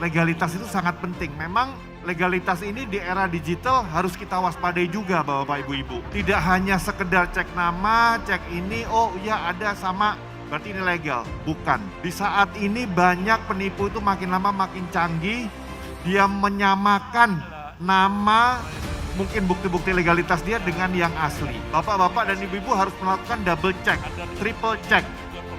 legalitas itu sangat penting. Memang legalitas ini di era digital harus kita waspadai juga Bapak Ibu-Ibu. Tidak hanya sekedar cek nama, cek ini, oh iya ada sama, berarti ini legal. Bukan. Di saat ini banyak penipu itu makin lama makin canggih, dia menyamakan nama, mungkin bukti-bukti legalitas dia dengan yang asli. Bapak-bapak dan ibu-ibu harus melakukan double check, triple check.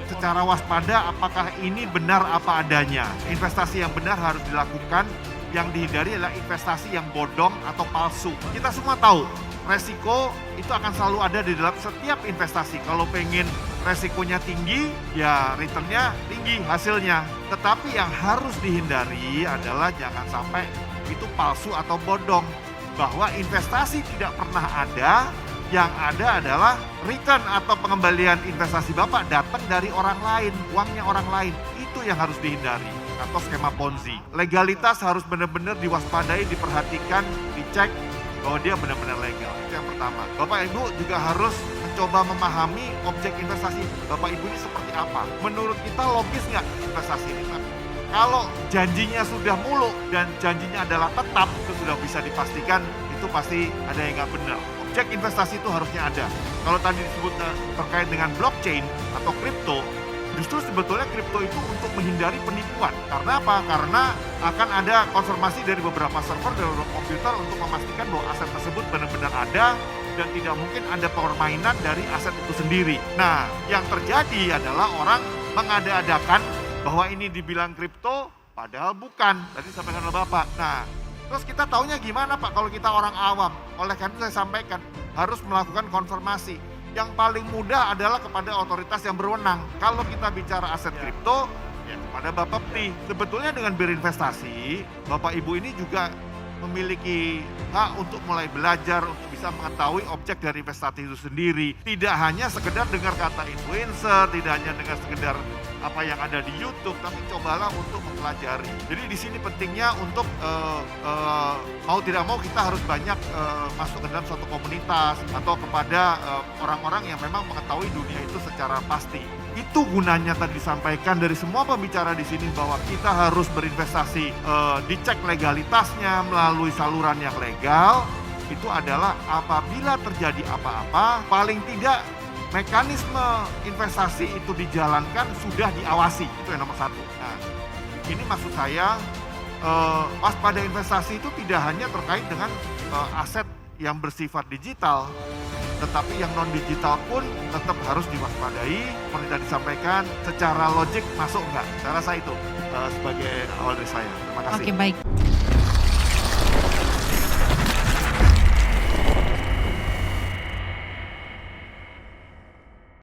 Secara waspada apakah ini benar apa adanya. Investasi yang benar harus dilakukan, yang dihindari adalah investasi yang bodong atau palsu. Kita semua tahu, resiko itu akan selalu ada di dalam setiap investasi. Kalau pengen resikonya tinggi, ya returnnya tinggi hasilnya. Tetapi yang harus dihindari adalah jangan sampai itu palsu atau bodong. Bahwa investasi tidak pernah ada, yang ada adalah return atau pengembalian investasi Bapak datang dari orang lain, uangnya orang lain. Itu yang harus dihindari, atau skema Ponzi. Legalitas harus benar-benar diwaspadai, diperhatikan, dicek bahwa dia benar-benar legal. Itu yang pertama. Bapak Ibu juga harus mencoba memahami objek investasi Bapak Ibu ini seperti apa. Menurut kita logis nggak investasi ini? Kalau janjinya sudah muluk dan janjinya adalah tetap, itu sudah bisa dipastikan itu pasti ada yang nggak benar. Objek investasi itu harusnya ada. Kalau tadi disebut terkait dengan blockchain atau kripto, justru sebetulnya kripto itu untuk menghindari penipuan. Karena apa? Karena akan ada konfirmasi dari beberapa server dan beberapa komputer untuk memastikan bahwa aset tersebut benar-benar ada dan tidak mungkin ada permainan dari aset itu sendiri. Nah, yang terjadi adalah orang mengada-adakan bahwa ini dibilang kripto, padahal bukan. Tadi disampaikan oleh Bapak. Nah, terus kita taunya gimana Pak kalau kita orang awam? Oleh karena itu saya sampaikan, harus melakukan konfirmasi. Yang paling mudah adalah kepada otoritas yang berwenang. Kalau kita bicara aset kripto, ya kepada Bapak Pti. Sebetulnya dengan berinvestasi, Bapak Ibu ini juga memiliki hak untuk mulai belajar, untuk bisa mengetahui objek dari investasi itu sendiri. Tidak hanya sekedar dengar kata influencer, tidak hanya dengar sekedar apa yang ada di YouTube, tapi cobalah untuk mempelajari. Jadi di sini pentingnya untuk mau tidak mau kita harus banyak masuk ke dalam suatu komunitas atau kepada orang-orang yang memang mengetahui dunia itu secara pasti. Itu gunanya tadi disampaikan dari semua pembicara di sini bahwa kita harus berinvestasi, dicek legalitasnya melalui saluran yang legal. Itu adalah apabila terjadi apa-apa, paling tidak mekanisme investasi itu dijalankan sudah diawasi, itu yang nomor satu. Nah, ini maksud saya waspada investasi itu tidak hanya terkait dengan aset yang bersifat digital, tetapi yang non digital pun tetap harus diwaspadai. Seperti tadi disampaikan, secara logik masuk enggak? Saya rasa itu sebagai awal dari saya. Terima kasih. Oke, baik.